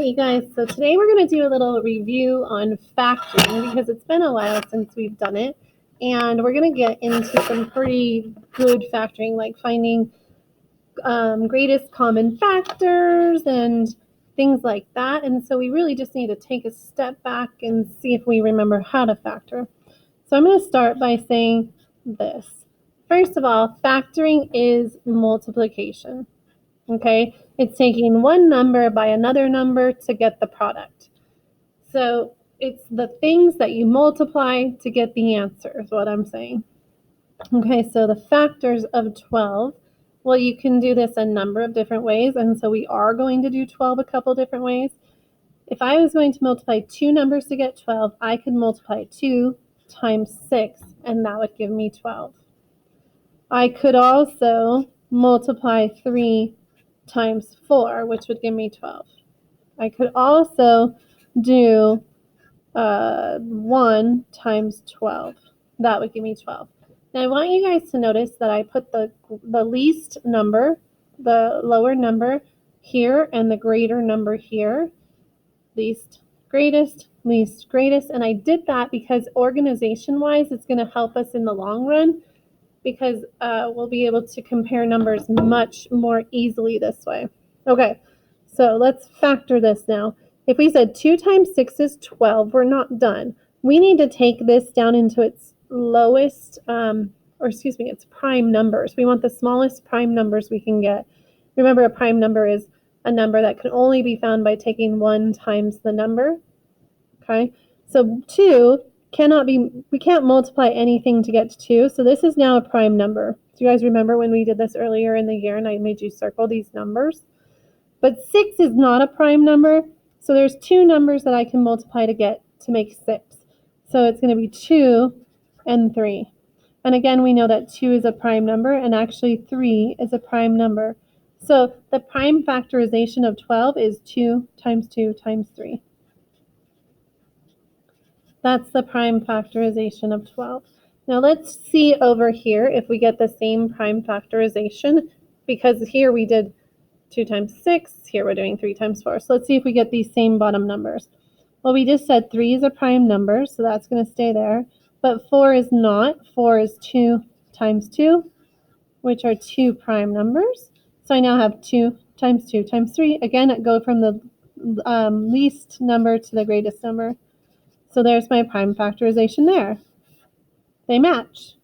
you guys, so today we're going to do a little review on factoring because it's been a while since we've done it, and we're going to get into some pretty good factoring, like finding greatest common factors and things like that. And so we really just need to take a step back and see if we remember how to factor. So I'm going to start by saying this. First of all, factoring is multiplication. Okay, it's taking one number by another number to get the product. So it's the things that you multiply to get the answer is what I'm saying. Okay, so the factors of 12, well, you can do this a number of different ways, and so we are going to do 12 a couple different ways. If I was going to multiply two numbers to get 12, I could multiply 2 times 6, and that would give me 12. I could also multiply 3 times 4, which would give me 12. I could also do 1 times 12. That would give me 12. Now I want you guys to notice that I put the least number, the lower number here, and the greater number here. Least, greatest, and I did that because organization-wise, it's going to help us in the long run, because we'll be able to compare numbers much more easily this way. Okay, so let's factor this now. If we said 2 times 6 is 12, we're not done. We need to take this down into its lowest, its prime numbers. We want the smallest prime numbers we can get. Remember, a prime number is a number that can only be found by taking 1 times the number. Okay, so 2 we can't multiply anything to get to 2, so this is now a prime number. Do you guys remember when we did this earlier in the year and I made you circle these numbers? But 6 is not a prime number, so there's 2 numbers that I can multiply to make 6. So it's going to be 2 and 3. And again, we know that 2 is a prime number, and actually 3 is a prime number. So the prime factorization of 12 is 2 times 2 times 3. That's the prime factorization of 12. Now let's see over here if we get the same prime factorization, because here we did 2 times 6, here we're doing 3 times 4. So let's see if we get these same bottom numbers. Well, we just said 3 is a prime number, so that's going to stay there. But 4 is not. 4 is 2 times 2, which are 2 prime numbers. So I now have 2 times 2 times 3. Again, I go from the least number to the greatest number. So there's my prime factorization there. They match.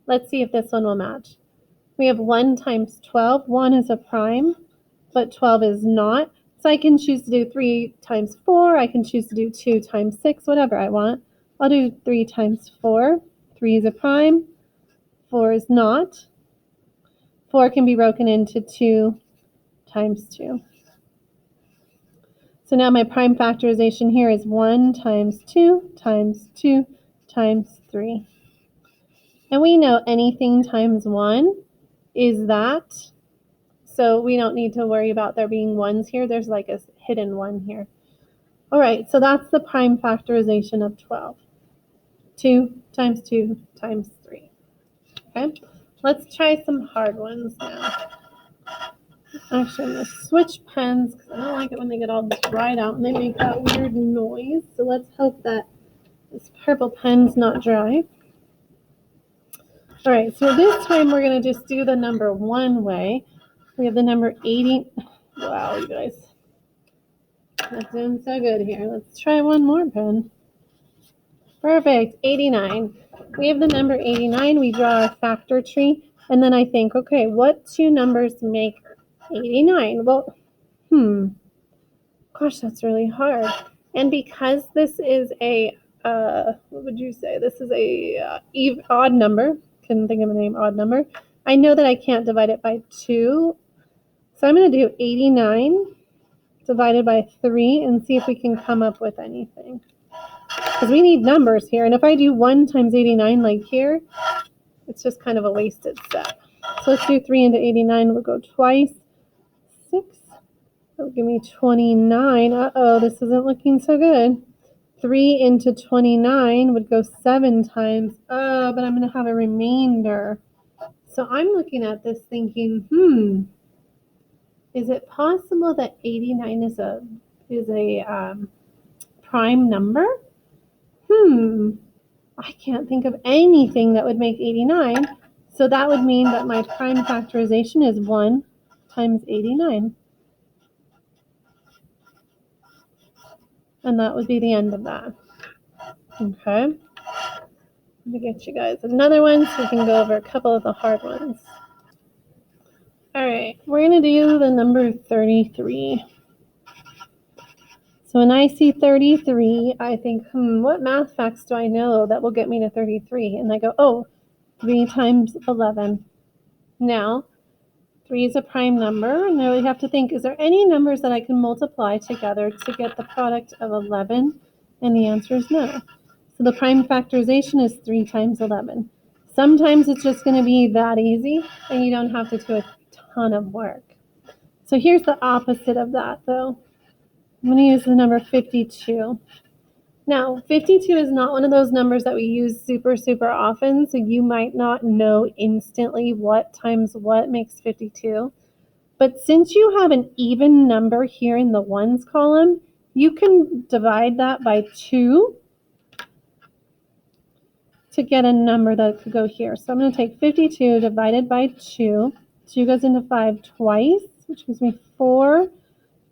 Let's see if this one will match. We have 1 times 12. 1 is a prime, but 12 is not. So I can choose to do 3 times 4. I can choose to do 2 times 6, whatever I want. I'll do 3 times 4. 3 is a prime. 4 is not. 4 can be broken into 2 times 2. So now my prime factorization here is 1 times 2 times 2 times 3. And we know anything times 1 is that. So we don't need to worry about there being 1s here. There's like a hidden 1 here. All right, so that's the prime factorization of 12. 2 times 2 times 3. Okay, let's try some hard ones now. Actually, I'm going to switch pens because I don't like it when they get all dried out and they make that weird noise. So let's hope that this purple pen's not dry. All right, so this time we're going to just do the number one way. We have the number 80. Wow, you guys. That's doing so good here. Let's try one more pen. Perfect, 89. We have the number 89. We draw our factor tree. And then I think, okay, what two numbers make 89? Well, gosh, that's really hard. And because this is a, what would you say? This is a odd number. Couldn't think of a name, odd number. I know that I can't divide it by 2. So I'm going to do 89 divided by 3 and see if we can come up with anything. Because we need numbers here. And if I do 1 times 89 like here, it's just kind of a wasted step. So let's do 3 into 89. We'll go twice. 6. That'll give me 29. Uh-oh, this isn't looking so good. 3 into 29 would go 7 times. Oh, but I'm going to have a remainder. So I'm looking at this thinking, is it possible that 89 is a is a prime number? I can't think of anything that would make 89. So that would mean that my prime factorization is 1 times 89. And that would be the end of that. Okay. Let me get you guys another one so we can go over a couple of the hard ones. All right, we're going to do the number 33. So when I see 33, I think, what math facts do I know that will get me to 33? And I go, oh, 3 times 11. Now, 3 is a prime number, and now we have to think, is there any numbers that I can multiply together to get the product of 11? And the answer is no. So the prime factorization is 3 times 11. Sometimes it's just going to be that easy, and you don't have to do a ton of work. So here's the opposite of that, though. I'm going to use the number 52. Now, 52 is not one of those numbers that we use super, super often, so you might not know instantly what times what makes 52. But since you have an even number here in the ones column, you can divide that by 2 to get a number that could go here. So I'm going to take 52 divided by 2. 2 goes into 5 twice, which gives me 4.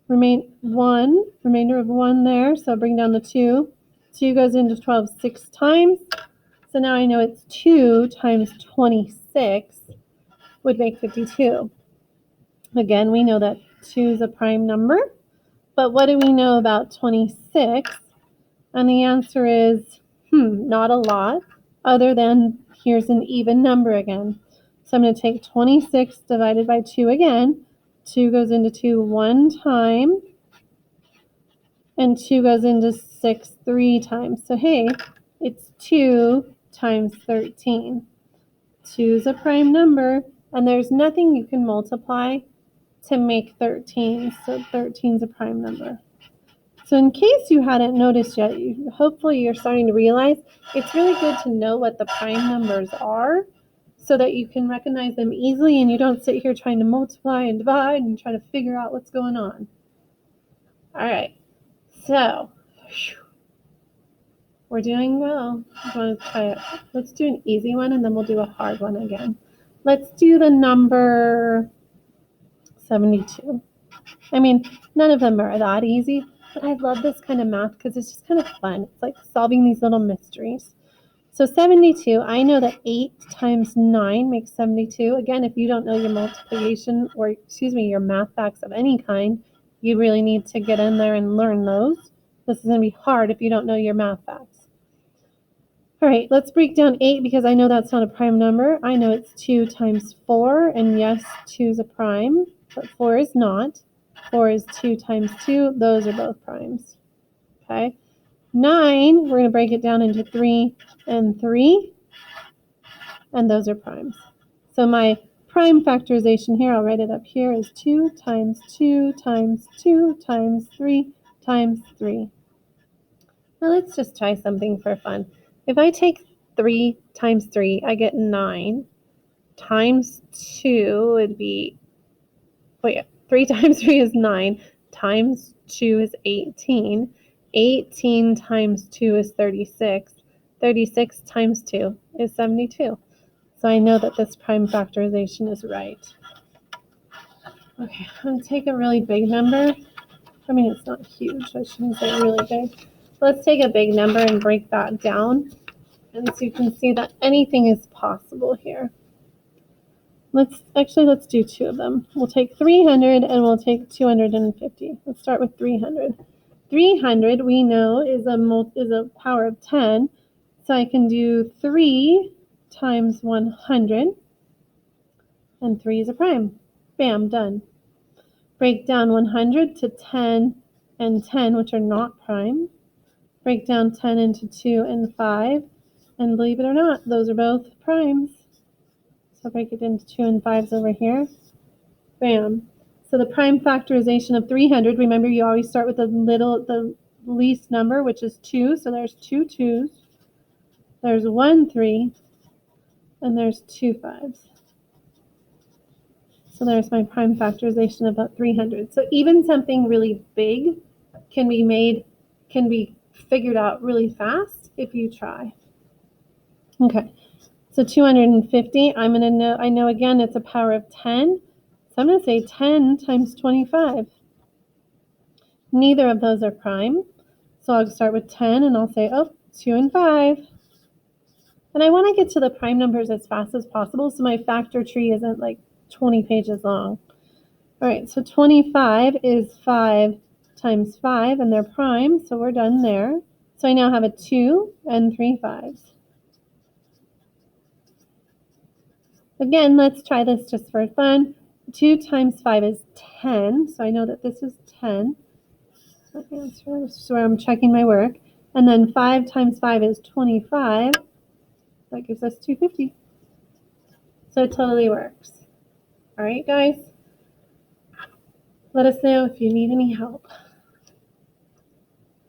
Remainder of 1 there, so bring down the 2. 2 goes into 12 6 times. So now I know it's 2 times 26 would make 52. Again, we know that 2 is a prime number, but what do we know about 26? And the answer is, not a lot, other than here's an even number again. So I'm going to take 26 divided by 2 again. 2 goes into 2 1 time, and 2 goes into 6 3 times. So hey, it's 2 times 13. 2 is a prime number, and there's nothing you can multiply to make 13, so 13 is a prime number. So in case you hadn't noticed yet, hopefully you're starting to realize it's really good to know what the prime numbers are so that you can recognize them easily and you don't sit here trying to multiply and divide and try to figure out what's going on. All right, so we're doing well. I want to try it. Let's do an easy one and then we'll do a hard one again. Let's do the number 72. I mean, none of them are that easy, but I love this kind of math because it's just kind of fun. It's like solving these little mysteries. So 72, I know that 8 times 9 makes 72. Again, if you don't know your multiplication or, your math facts of any kind, you really need to get in there and learn those. This is going to be hard if you don't know your math facts. All right, let's break down 8 because I know that's not a prime number. I know it's 2 times 4, and yes, 2 is a prime, but 4 is not. 4 is 2 times 2. Those are both primes. Okay. 9, we're going to break it down into 3 and 3, and those are primes. So my prime factorization here, I'll write it up here, is 2 times 2 times 2 times 3 times 3. Now let's just try something for fun. If I take 3 times 3, I get 9. Times 2 would be, 3 times 3 is 9. Times 2 is 18. 18 times 2 is 36. 36 times 2 is 72. So I know that this prime factorization is right. Okay, I'm going to take a really big number. I mean, it's not huge. I shouldn't say really big. Let's take a big number and break that down. And so you can see that anything is possible here. Let's do 2 of them. We'll take 300 and we'll take 250. Let's start with 300. 300 we know is a power of 10. So I can do 3 times 100. And 3 is a prime. Bam, done. Break down 100 to 10 and 10, which are not prime. Break down 10 into 2 and 5. And believe it or not, those are both primes. So break it into 2 and 5s over here. Bam. So the prime factorization of 300, remember you always start with the least number, which is 2. So there's 2 2s. There's 1 3. And there's 2 5s. So there's my prime factorization of about 300. So even something really big can be figured out really fast if you try. Okay, so 250, I know again it's a power of 10, so I'm going to say 10 times 25. Neither of those are prime, so I'll start with 10 and I'll say, 2 and 5. And I want to get to the prime numbers as fast as possible so my factor tree isn't like 20 pages long. All right, so 25 is 5 times 5, and they're prime, so we're done there. So I now have a 2 and 3 5s. Again, let's try this just for fun. 2 times 5 is 10, so I know that this is 10. Okay, that's where I'm checking my work. And then 5 times 5 is 25. That gives us 250. So it totally works. All right, guys. Let us know if you need any help.